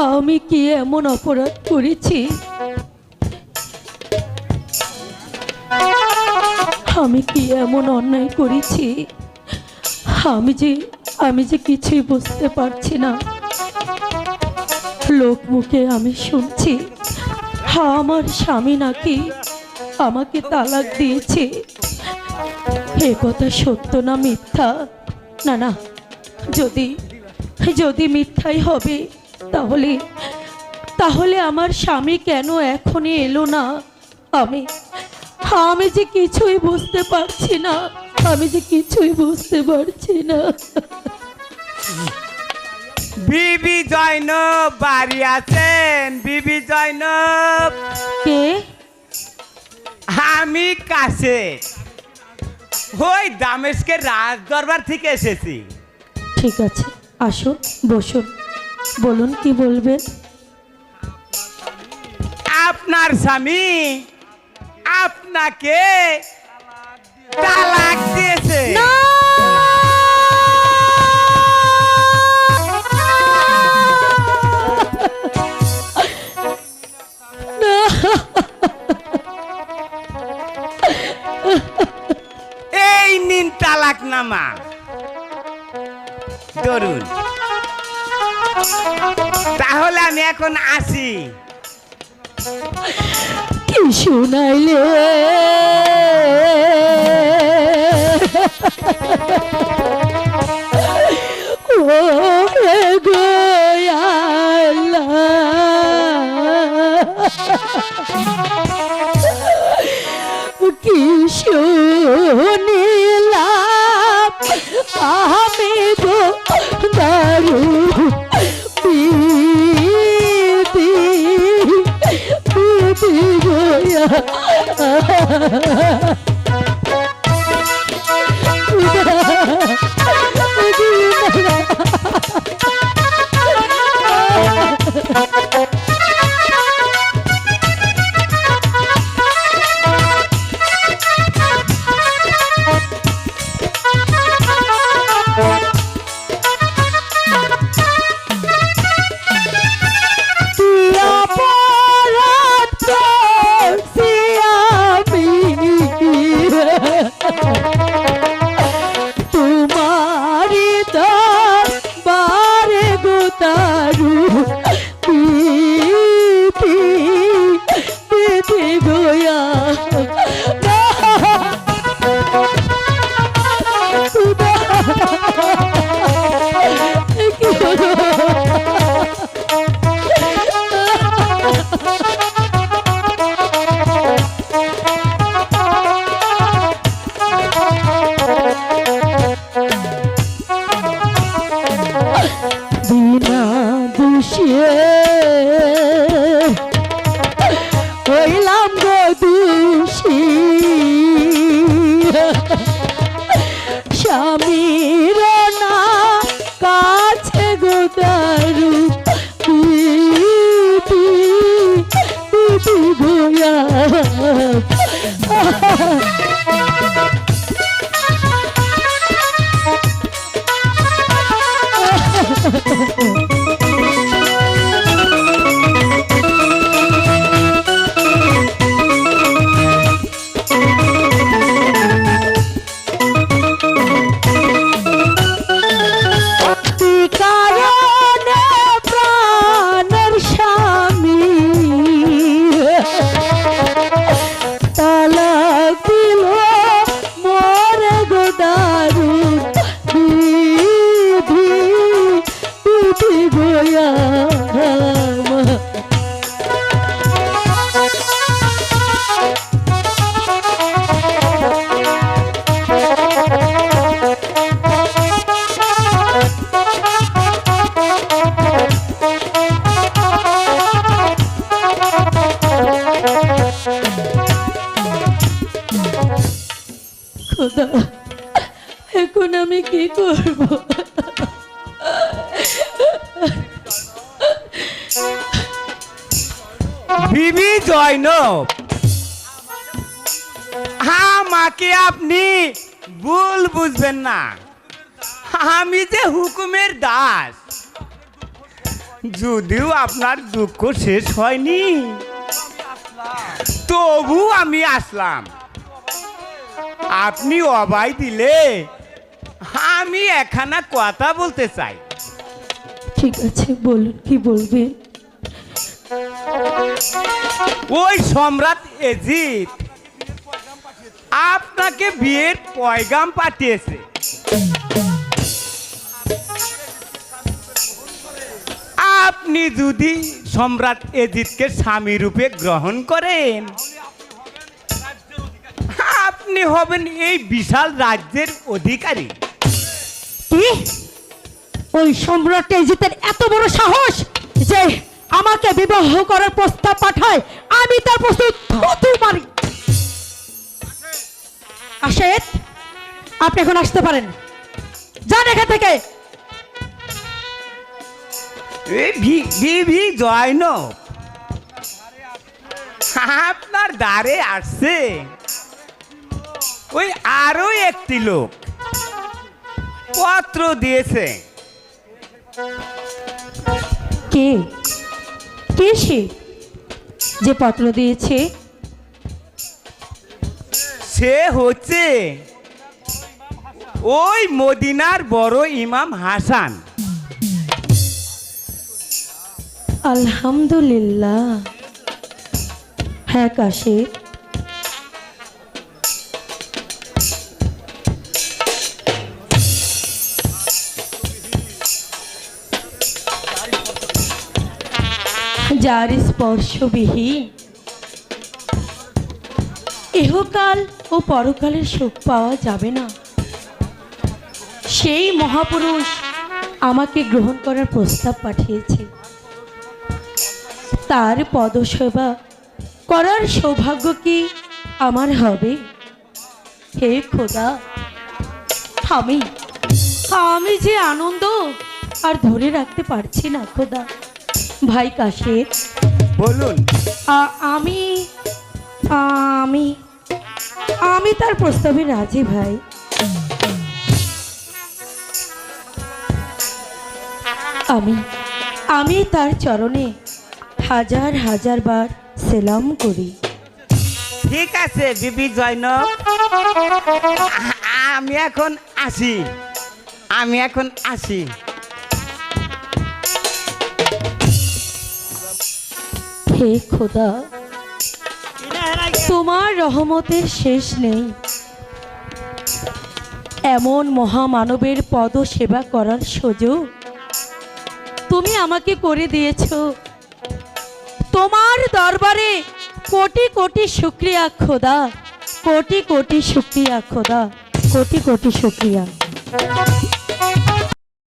আমি কি এমন অপরাধ করেছি? আমি কি এমন অন্যায় করেছি? আমি যে কিছুই বুঝতে পারছি না। লোক মুখে আমি শুনছি আমার স্বামী নাকি আমাকে তালাক দিয়েছে। এ কথা সত্য না মিথ্যা? না না, যদি যদি মিথ্যাই হবে তাহলে তাহলে আমার স্বামী কেন এখনই এলো না? আমি আমি যে কিছুই বুঝতে পারছি না, আমি যে কিছুই বুঝতে পারছি না। বিবি জয়নব বাড়ি আছেন? বিবি জয়নব? কে? আমি কাছে ওই দামেস্কের রাজ দরবার থেকে এসেছি। ঠিক আছে, আসুন, বসুন, বলুন কি বলবেন। আপনার স্বামী আপনাকে তালাক দিয়েছে। এই নিন তালাকনামা, ধরুন। তাহলে আমি এখন আসি। কি শুনাইলে ও গো আল্লাহ, কি শুনিলাম আমি গো দারু গোয়া। হইলাম গো দোষী, স্বামীর না কাছে গো দারু গোয়া। খোদা, এখন আমি কি করব? বিবি জয়নব, আমাকে আপনি ভুল বুঝবেন না। আমি যে হুকুমের দাস, যদিও আপনার দুঃখ শেষ হয়নি, তবু আমি আসলাম। আপনি অবাই দিলে আমি একখানা কথা বলতে চাই। ঠিক আছে, বলুন, কি বলবেন? ওই সম্রাট এজিদ আপনাকে বিয়ের পয়গাম পাঠিয়েছে। আপনি যদি সম্রাট এজিদকে স্বামী রূপে গ্রহণ করেন, আপনি হবেন এই বিশাল রাজ্যের অধিকারী। কি? ওই সম্রাট এজিদের এত বড় সাহস যে আমাকে বিবাহ করার প্রস্তাব পাঠায়, আমি তার প্রস্তাব থুতু মারি। আশেদ, আপনি এখন আসতে পারেন, যান এখান থেকে। বিবি জয়নব আপনার দ্বারে আসছে ওই আরো একটি লোক, পত্র দিয়েছে। কে কে সে যে পত্র দিয়েছে? সে হচ্ছে ওই মদিনার বড় ইমাম হাসান। আলহামদুলিল্লাহ। হ্যাঁ কাশির, যার স্পর্শবিহীন ইহকাল ও পরকালের সুখ পাওয়া যাবে না, সেই মহাপুরুষ আমাকে গ্রহণ করার প্রস্তাব পাঠিয়েছে। তার পদসেবা করার সৌভাগ্য কি আমার হবে? হে খোদা, আমি যে আনন্দ আর ধরে রাখতে পারছি না খোদা। ভাই কাশের, বলুন। আমি আমি আমি তার প্রস্তাবে রাজি ভাই। আমি তার চরণে হাজার হাজার বার সেলাম করি। ঠিক আছে বিবি জয়নব, আমি এখন আসি। হে খোদা, তোমার রহমতের শেষ নেই। এমন মহামানবের পদ সেবা করার সুযোগ তুমি আমাকে করে দিয়েছো। তোমার দরবারে কোটি কোটি শুকরিয়া খোদা, কোটি কোটি শুকরিয়া খোদা, কোটি কোটি শুকরিয়া।